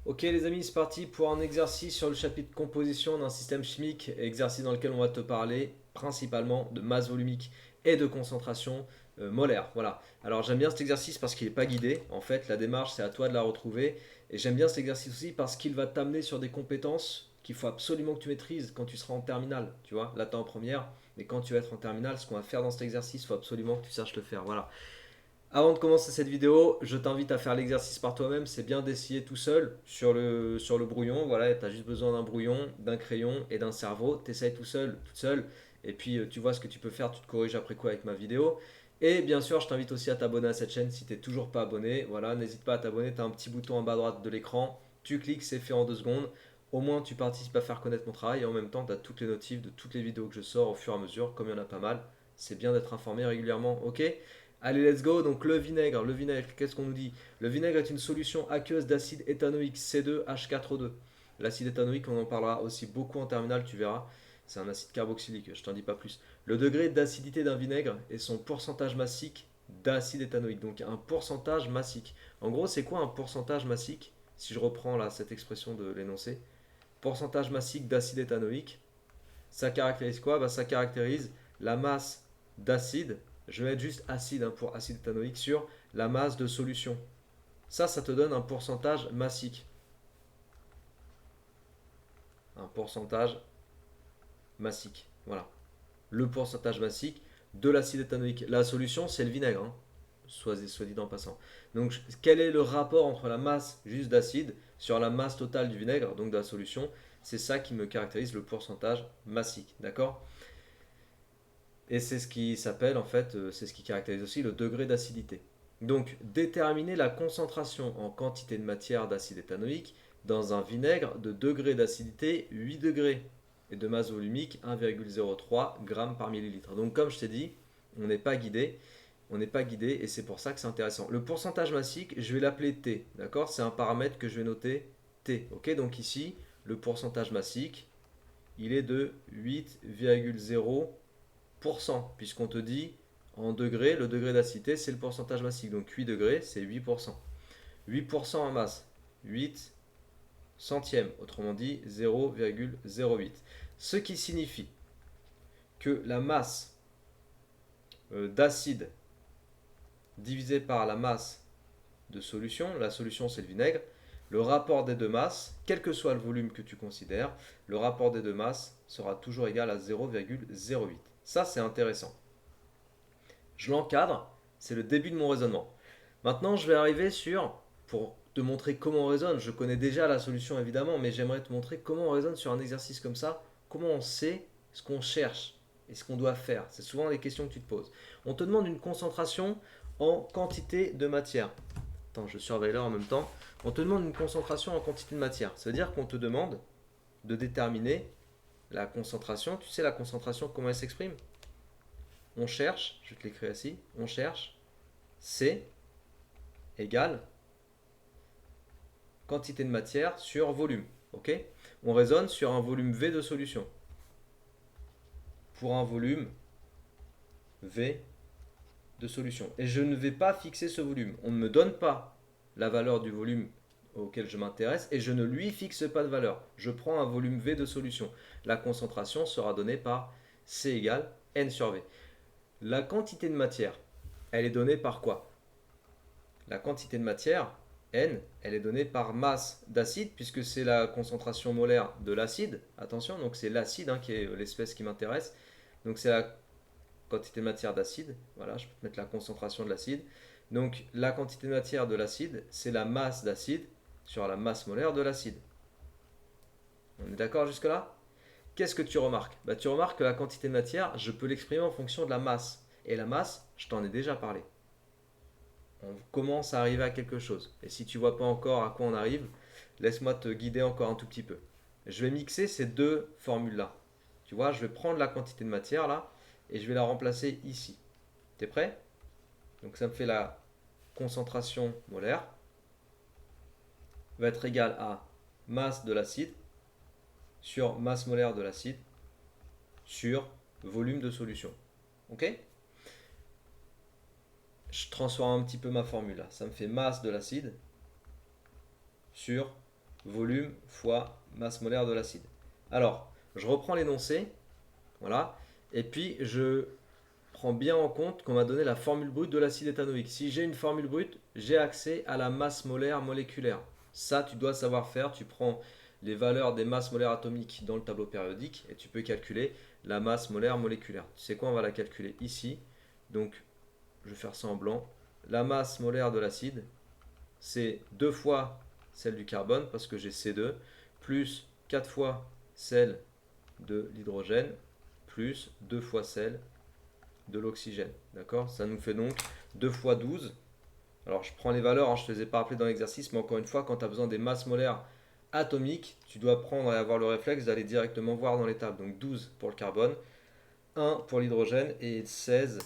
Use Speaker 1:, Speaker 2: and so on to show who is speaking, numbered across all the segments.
Speaker 1: Ok les amis, c'est parti pour un exercice sur le chapitre composition d'un système chimique, exercice dans lequel on va te parler principalement de masse volumique et de concentration molaire. Voilà. Alors j'aime bien cet exercice parce qu'il n'est pas guidé. En fait, la démarche, c'est à toi de la retrouver. Et j'aime bien cet exercice aussi parce qu'il va t'amener sur des compétences qu'il faut absolument que tu maîtrises quand tu seras en terminale. Tu vois, là tu es en première, mais quand tu vas être en terminale, ce qu'on va faire dans cet exercice, il faut absolument que tu saches le faire. Voilà. Avant de commencer cette vidéo, je t'invite à faire l'exercice par toi-même. C'est bien d'essayer tout seul sur le brouillon. Voilà, tu as juste besoin d'un brouillon, d'un crayon et d'un cerveau. Tu essayes tout seul, toute seule. Et puis tu vois ce que tu peux faire. Tu te corriges après quoi avec ma vidéo. Et bien sûr, je t'invite aussi à t'abonner à cette chaîne si tu n'es toujours pas abonné. Voilà, n'hésite pas à t'abonner. Tu as un petit bouton en bas à droite de l'écran. Tu cliques, c'est fait en 2 secondes. Au moins, tu participes à faire connaître mon travail. Et en même temps, tu as toutes les notifs de toutes les vidéos que je sors au fur et à mesure. Comme il y en a pas mal, c'est bien d'être informé régulièrement. Ok? Allez, let's go. Donc le vinaigre, qu'est-ce qu'on nous dit? Le vinaigre est une solution aqueuse d'acide éthanoïque C2H4O2. L'acide éthanoïque, on en parlera aussi beaucoup en terminale, tu verras. C'est un acide carboxylique, je t'en dis pas plus. Le degré d'acidité d'un vinaigre est son pourcentage massique d'acide éthanoïque. Donc un pourcentage massique. En gros, c'est quoi un pourcentage massique? Si je reprends là cette expression de l'énoncé. Pourcentage massique d'acide éthanoïque, ça caractérise quoi? Bah, ça caractérise la masse d'acide, je vais mettre juste acide hein, pour acide éthanoïque, sur la masse de solution. Ça te donne un pourcentage massique. Un pourcentage massique. Voilà. Le pourcentage massique de l'acide éthanoïque. La solution, c'est le vinaigre, hein, soit dit en passant. Donc, quel est le rapport entre la masse juste d'acide sur la masse totale du vinaigre, donc de la solution? C'est ça qui me caractérise le pourcentage massique. D'accord? Et c'est ce qui s'appelle en fait, c'est ce qui caractérise aussi le degré d'acidité. Donc déterminer la concentration en quantité de matière d'acide éthanoïque dans un vinaigre de degré d'acidité 8 degrés et de masse volumique 1,03 g par millilitre. Donc comme je t'ai dit, on n'est pas guidé, on n'est pas guidé et c'est pour ça que c'est intéressant. Le pourcentage massique, je vais l'appeler T, d'accord? C'est un paramètre que je vais noter T, ok? Donc ici, le pourcentage massique, il est de 8,0 puisqu'on te dit en degrés, le degré d'acidité, c'est le pourcentage massique. Donc 8 degrés, c'est 8%. 8% en masse, 8 centièmes, autrement dit 0,08. Ce qui signifie que la masse d'acide divisée par la masse de solution, la solution c'est le vinaigre, le rapport des deux masses, quel que soit le volume que tu considères, le rapport des deux masses sera toujours égal à 0,08. Ça c'est intéressant. Je l'encadre, c'est le début de mon raisonnement. Maintenant, je vais arriver sur, pour te montrer comment on raisonne, je connais déjà la solution évidemment, mais j'aimerais te montrer comment on raisonne sur un exercice comme ça, comment on sait ce qu'on cherche et ce qu'on doit faire. C'est souvent les questions que tu te poses. On te demande une concentration en quantité de matière. Attends, je surveille là en même temps. On te demande une concentration en quantité de matière. Ça veut dire qu'on te demande de déterminer la concentration. Tu sais la concentration, comment elle s'exprime? On cherche, je vais te l'écrire ici, on cherche C égale quantité de matière sur volume. Ok? On raisonne sur un volume V de solution. Pour un volume V de solution. Et je ne vais pas fixer ce volume. On ne me donne pas la valeur du volume auquel je m'intéresse et je ne lui fixe pas de valeur. Je prends un volume V de solution. La concentration sera donnée par C égale N sur V. La quantité de matière, elle est donnée par quoi? La quantité de matière, N, elle est donnée par masse d'acide, puisque c'est la concentration molaire de l'acide. Attention, donc c'est l'acide hein, qui est l'espèce qui m'intéresse. Donc c'est la quantité de matière d'acide. Voilà, je peux mettre la concentration de l'acide. Donc la quantité de matière de l'acide, c'est la masse d'acide sur la masse molaire de l'acide. On est d'accord jusque-là? Qu'est-ce que tu remarques? Bah, tu remarques que la quantité de matière, je peux l'exprimer en fonction de la masse. Et la masse, je t'en ai déjà parlé. On commence à arriver à quelque chose. Et si tu vois pas encore à quoi on arrive, laisse-moi te guider encore un tout petit peu. Je vais mixer ces deux formules-là. Tu vois, je vais prendre la quantité de matière là et je vais la remplacer ici. T'es prêt? Donc ça me fait la concentration molaire va être égale à masse de l'acide sur masse molaire de l'acide sur volume de solution. Ok? Je transforme un petit peu ma formule là. Ça me fait masse de l'acide sur volume fois masse molaire de l'acide. Alors, je reprends l'énoncé, voilà, et puis je prends bien en compte qu'on m'a donné la formule brute de l'acide éthanoïque. Si j'ai une formule brute, j'ai accès à la masse molaire moléculaire. Ça, tu dois savoir faire. Tu prends les valeurs des masses molaires atomiques dans le tableau périodique et tu peux calculer la masse molaire moléculaire. Tu sais quoi, on va la calculer ici. Donc, je vais faire ça en blanc. La masse molaire de l'acide, c'est 2 fois celle du carbone, parce que j'ai C2, plus 4 fois celle de l'hydrogène, plus 2 fois celle de l'oxygène. D'accord? Ça nous fait donc 2 fois 12. Alors je prends les valeurs, hein, je ne te les ai pas rappelées dans l'exercice, mais encore une fois, quand tu as besoin des masses molaires atomiques, tu dois prendre et avoir le réflexe d'aller directement voir dans les tables. Donc 12 pour le carbone, 1 pour l'hydrogène et 16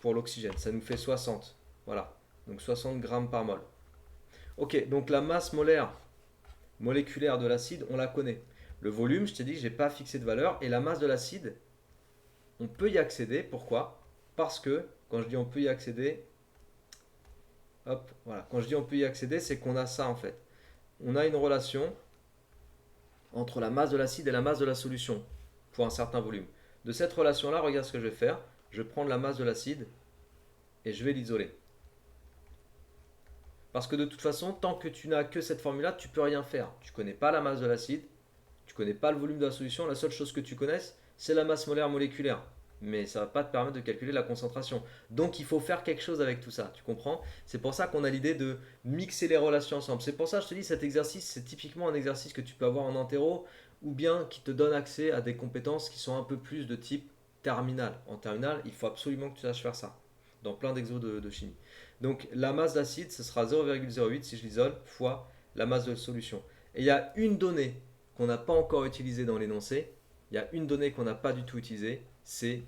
Speaker 1: pour l'oxygène. Ça nous fait 60. Voilà. Donc 60 grammes par mol. Ok, donc la masse molaire moléculaire de l'acide, on la connaît. Le volume, je t'ai dit que je n'ai pas fixé de valeur. Et la masse de l'acide, on peut y accéder. Pourquoi? Parce que, quand je dis on peut y accéder, hop, voilà. Quand je dis on peut y accéder, c'est qu'on a ça en fait. On a une relation entre la masse de l'acide et la masse de la solution pour un certain volume. De cette relation-là, regarde ce que je vais faire. Je vais prendre la masse de l'acide et je vais l'isoler. Parce que de toute façon, tant que tu n'as que cette formule-là, tu ne peux rien faire. Tu ne connais pas la masse de l'acide, tu ne connais pas le volume de la solution. La seule chose que tu connaisses, c'est la masse molaire moléculaire. Mais ça ne va pas te permettre de calculer la concentration. Donc il faut faire quelque chose avec tout ça, tu comprends? C'est pour ça qu'on a l'idée de mixer les relations ensemble. C'est pour ça que je te dis, cet exercice, c'est typiquement un exercice que tu peux avoir en entéro, ou bien qui te donne accès à des compétences qui sont un peu plus de type terminal. En terminal, il faut absolument que tu saches faire ça, dans plein d'exos de chimie. Donc la masse d'acide, ce sera 0,08 si je l'isole, fois la masse de solution. Et il y a une donnée qu'on n'a pas encore utilisée dans l'énoncé, il y a une donnée qu'on n'a pas du tout utilisée, c'est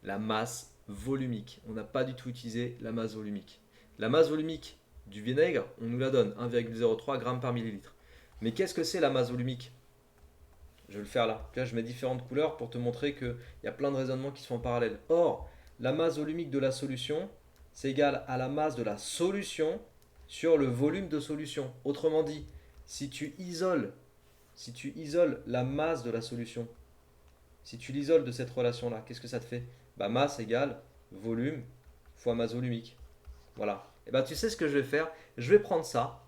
Speaker 1: la masse volumique. On n'a pas du tout utilisé la masse volumique. La masse volumique du vinaigre, on nous la donne 1,03 g par millilitre. Mais qu'est-ce que c'est la masse volumique? Je vais le faire là. Là, je mets différentes couleurs pour te montrer qu'il y a plein de raisonnements qui se font en parallèle. Or, la masse volumique de la solution, c'est égal à la masse de la solution sur le volume de solution. Autrement dit, si tu isoles la masse de la solution, si tu l'isoles de cette relation-là, qu'est-ce que ça te fait? Bah, masse égale volume fois masse volumique. Voilà. Et bah, tu sais ce que je vais faire? Je vais prendre ça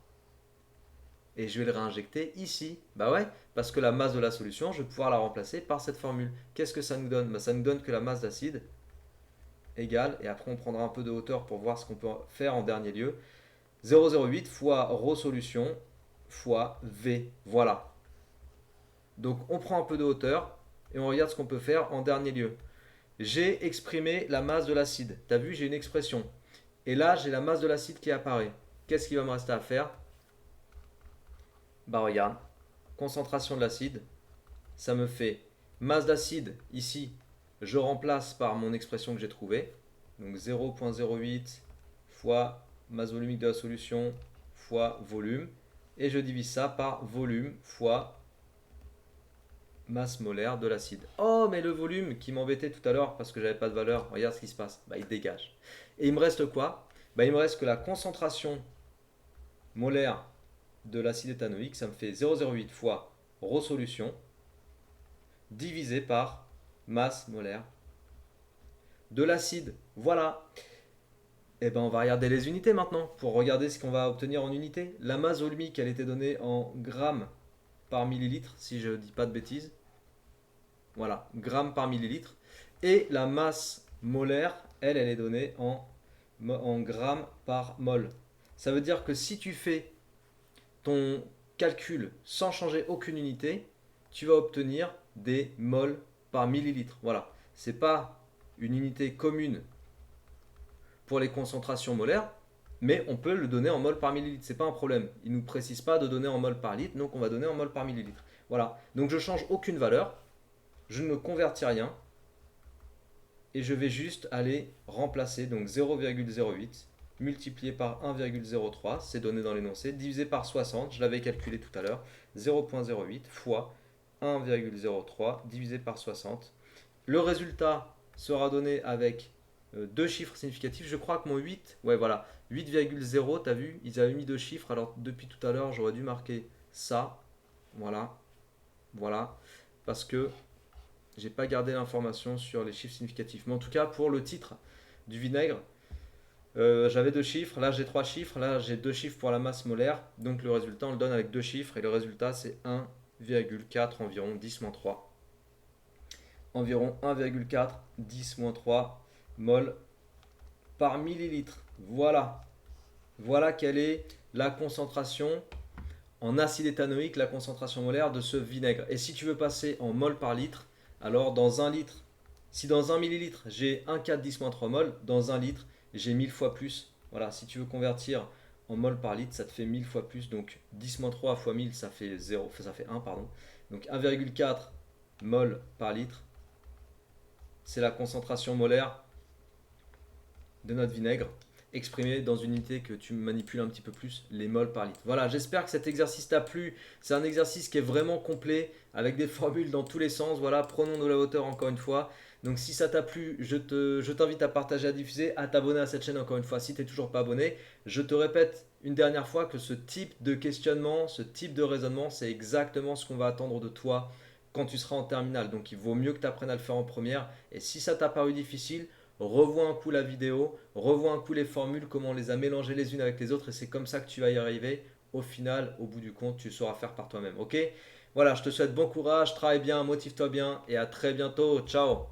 Speaker 1: et je vais le réinjecter ici. Bah ouais, parce que la masse de la solution, je vais pouvoir la remplacer par cette formule. Qu'est-ce que ça nous donne? Bah, ça nous donne que la masse d'acide égale, et après on prendra un peu de hauteur pour voir ce qu'on peut faire en dernier lieu, 0,08 fois ρ solution fois V. Voilà. Donc on prend un peu de hauteur et on regarde ce qu'on peut faire en dernier lieu. J'ai exprimé la masse de l'acide. Tu as vu, j'ai une expression. Et là, j'ai la masse de l'acide qui apparaît. Qu'est-ce qu'il va me rester à faire? Bah regarde, concentration de l'acide, ça me fait masse d'acide, ici, je remplace par mon expression que j'ai trouvée. Donc 0,08 fois masse volumique de la solution fois volume. Et je divise ça par volume fois masse molaire de l'acide. Oh, mais le volume qui m'embêtait tout à l'heure parce que j'avais pas de valeur, regarde ce qui se passe. Bah, il dégage. Et il me reste quoi? Bah, il me reste que la concentration molaire de l'acide éthanoïque, ça me fait 0,08 fois ρ solution divisé par masse molaire de l'acide. Voilà. Et ben on va regarder les unités maintenant pour regarder ce qu'on va obtenir en unités. La masse volumique, elle était donnée en grammes par millilitre, si je ne dis pas de bêtises. Voilà, grammes par millilitre. Et la masse molaire, elle est donnée en grammes par mol. Ça veut dire que si tu fais ton calcul sans changer aucune unité, tu vas obtenir des mols par millilitre. Voilà, c'est pas une unité commune pour les concentrations molaires, mais on peut le donner en mol par millilitre, c'est pas un problème. Il ne nous précise pas de donner en mol par litre, donc on va donner en mol par millilitre. Voilà, donc je change aucune valeur, je ne convertis rien, et je vais juste aller remplacer donc 0,08 multiplié par 1,03, c'est donné dans l'énoncé, divisé par 60, je l'avais calculé tout à l'heure, 0,08 fois 1,03 divisé par 60. Le résultat sera donné avec deux chiffres significatifs. Je crois que mon 8, ouais voilà, 8,0, t'as vu, ils avaient mis deux chiffres, alors depuis tout à l'heure j'aurais dû marquer ça, voilà, voilà, parce que j'ai pas gardé l'information sur les chiffres significatifs. Mais en tout cas, pour le titre du vinaigre, j'avais 2 chiffres, là j'ai 3 chiffres, là j'ai 2 chiffres pour la masse molaire. Donc le résultat, on le donne avec 2 chiffres et le résultat c'est 1,4 environ 10-3. Environ 1,4 10-3 mol par millilitre. Voilà. Voilà quelle est la concentration en acide éthanoïque, la concentration molaire de ce vinaigre. Et si tu veux passer en mol par litre, alors dans 1 litre, si dans 1 millilitre j'ai 1,4 10-3 mol, dans 1 litre j'ai 1000 fois plus. Voilà, si tu veux convertir en mol par litre, ça te fait 1000 fois plus. Donc 10-3 fois 1000, ça fait 0, ça fait 1, pardon. Donc 1,4 mol par litre, c'est la concentration molaire de notre vinaigre, exprimé dans une unité que tu manipules un petit peu plus, les mols par litre. Voilà, j'espère que cet exercice t'a plu. C'est un exercice qui est vraiment complet, avec des formules dans tous les sens. Voilà, prenons de la hauteur encore une fois. Donc si ça t'a plu, je t'invite à partager, à diffuser, à t'abonner à cette chaîne encore une fois si tu n'es toujours pas abonné. Je te répète une dernière fois que ce type de questionnement, ce type de raisonnement, c'est exactement ce qu'on va attendre de toi quand tu seras en terminale. Donc il vaut mieux que tu apprennes à le faire en première. Et si ça t'a paru difficile, revois un coup la vidéo, revois un coup les formules, comment on les a mélangées les unes avec les autres, et c'est comme ça que tu vas y arriver. Au final, au bout du compte, tu sauras faire par toi-même. Ok? Voilà, je te souhaite bon courage, travaille bien, motive-toi bien, et à très bientôt. Ciao!